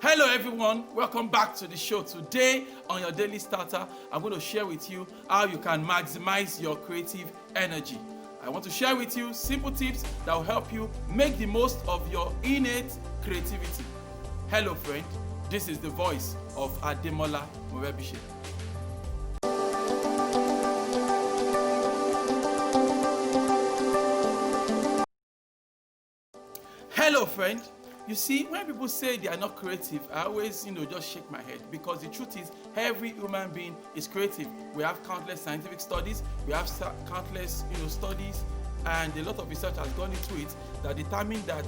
Hello everyone, welcome back to the show. Today on your Daily Starter, I'm going to share with you how you can maximize your creative energy. I want to share with you simple tips that will help you make the most of your innate creativity. Hello friend, this is the voice of Ademola Morebise. Hello friend. You see, when people say they are not creative, I always, just shake my head, because the truth is every human being is creative. We have countless scientific studies, we have countless, studies, and a lot of research has gone into it that determine that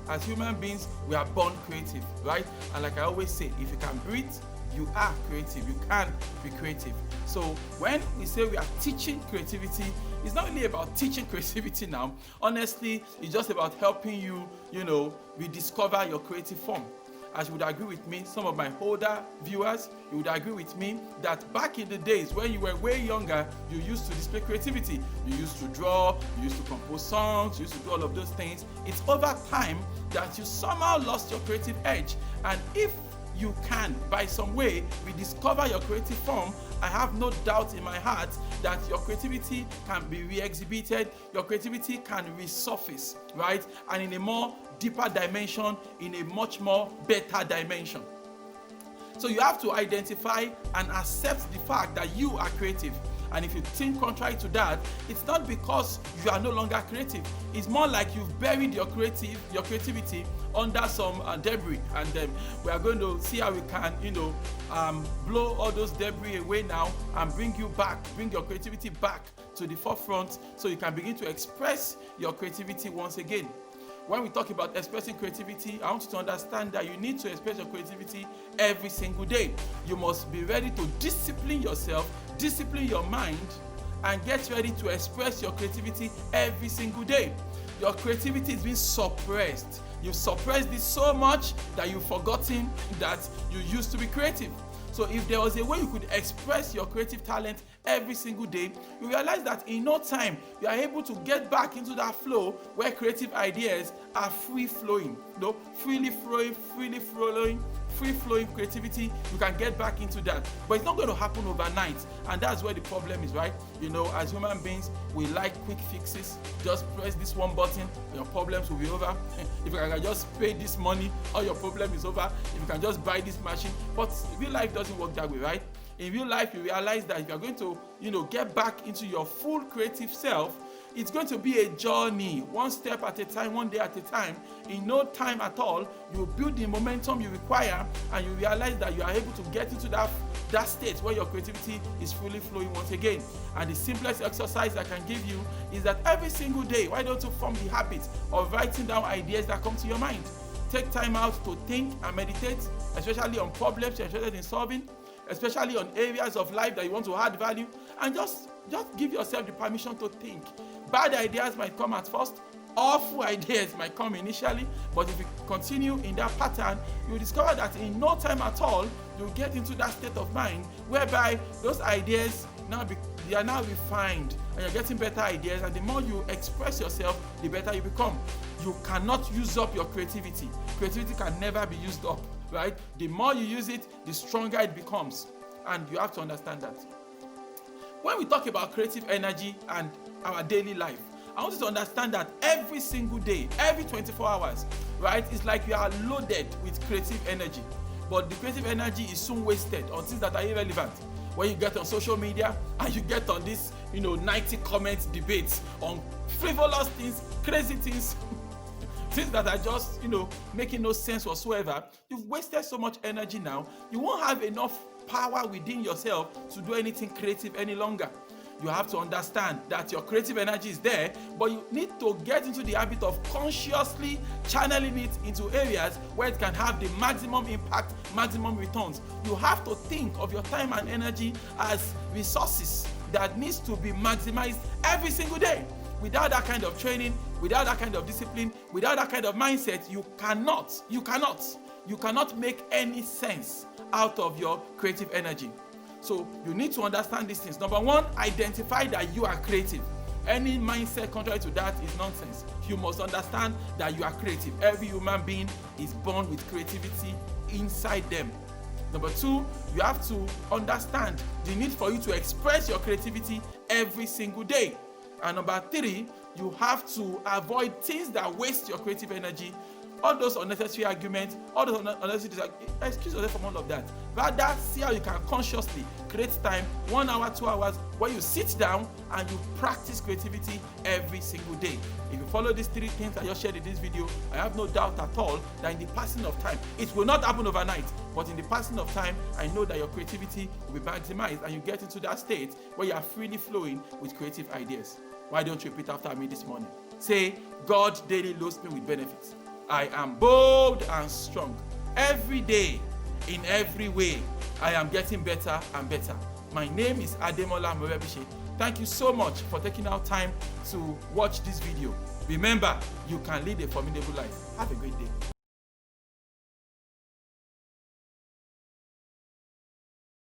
as human beings, we are born creative, right? And like I always say, if you can breathe, you are creative. You can be creative. So when we say we are teaching creativity, it's not really about teaching creativity now. Honestly, it's just about helping you, rediscover your creative form. As you would agree with me, some of my older viewers, you would agree with me that back in the days when you were way younger, you used to display creativity. You used to draw, you used to compose songs, you used to do all of those things. It's over time that you somehow lost your creative edge. And if you can, by some way, rediscover your creative form, I have no doubt in my heart that your creativity can be re-exhibited, your creativity can resurface, right? And in a more deeper dimension, in a much more better dimension. So you have to identify and accept the fact that you are creative. And if you think contrary to that, it's not because you are no longer creative. It's more like you've buried your creativity under some debris, and we are going to see how we can, blow all those debris away now and bring your creativity back to the forefront, so you can begin to express your creativity once again. When we talk about expressing creativity, I want you to understand that you need to express your creativity every single day. You must be ready to discipline yourself, discipline your mind, and get ready to express your creativity every single day. Your creativity is being suppressed. You've suppressed it so much that you've forgotten that you used to be creative. So if there was a way you could express your creative talent every single day, you realize that in no time you are able to get back into that flow where creative ideas are free-flowing, free-flowing creativity. You can get back into that, but it's not going to happen overnight, and that's where the problem is, right? As human beings, we like quick fixes. Just press this one button, and your problems will be over. If you can just pay this money, all your problem is over. If you can just buy this machine, but real life doesn't work that way, right? In real life, you realize that if you're going to, get back into your full creative self, it's going to be a journey, one step at a time, one day at a time. In no time at all, you build the momentum you require, and you realize that you are able to get into that state where your creativity is fully flowing once again. And the simplest exercise I can give you is that every single day, why don't you form the habit of writing down ideas that come to your mind? Take time out to think and meditate, especially on problems you're interested in solving, especially on areas of life that you want to add value, and just give yourself the permission to think. Bad ideas might come at first, awful ideas might come initially, but if you continue in that pattern, you'll discover that in no time at all, you'll get into that state of mind whereby those ideas they are now refined, and you're getting better ideas, and the more you express yourself, the better you become. You cannot use up your creativity. Creativity can never be used up, right? The more you use it, the stronger it becomes, and you have to understand that. When we talk about creative energy and our daily life, I want you to understand that every single day, every 24 hours, right, it's like you are loaded with creative energy. But the creative energy is soon wasted on things that are irrelevant. When you get on social media and you get on this, 90 comments debates on frivolous things, crazy things, things that are just, making no sense whatsoever, you've wasted so much energy now, you won't have enough power within yourself to do anything creative any longer. You have to understand that your creative energy is there, but you need to get into the habit of consciously channeling it into areas where it can have the maximum impact, maximum returns. You have to think of your time and energy as resources that needs to be maximized every single day. Without that kind of training, without that kind of discipline, without that kind of mindset, you cannot make any sense out of your creative energy. So you need to understand these things. Number one, identify that you are creative. Any mindset contrary to that is nonsense. You must understand that you are creative. Every human being is born with creativity in inside them. Number 2, you have to understand the need for you to express your creativity every single day. And number 3, you have to avoid things that waste your creative energy. All those unnecessary arguments, all those unnecessary, excuse yourself from all of that. Rather, see how you can consciously create time, 1 hour, 2 hours, where you sit down and you practice creativity every single day. If you follow these 3 things I just shared in this video, I have no doubt at all that in the passing of time, it will not happen overnight, but in the passing of time, I know that your creativity will be maximized and you get into that state where you are freely flowing with creative ideas. Why don't you repeat after me this morning? Say, God daily loads me with benefits. I am bold and strong. Every day, in every way, I am getting better and better. My name is Ademola Morebise. Thank you so much for taking out time to watch this video. Remember, you can lead a formidable life. Have a great day.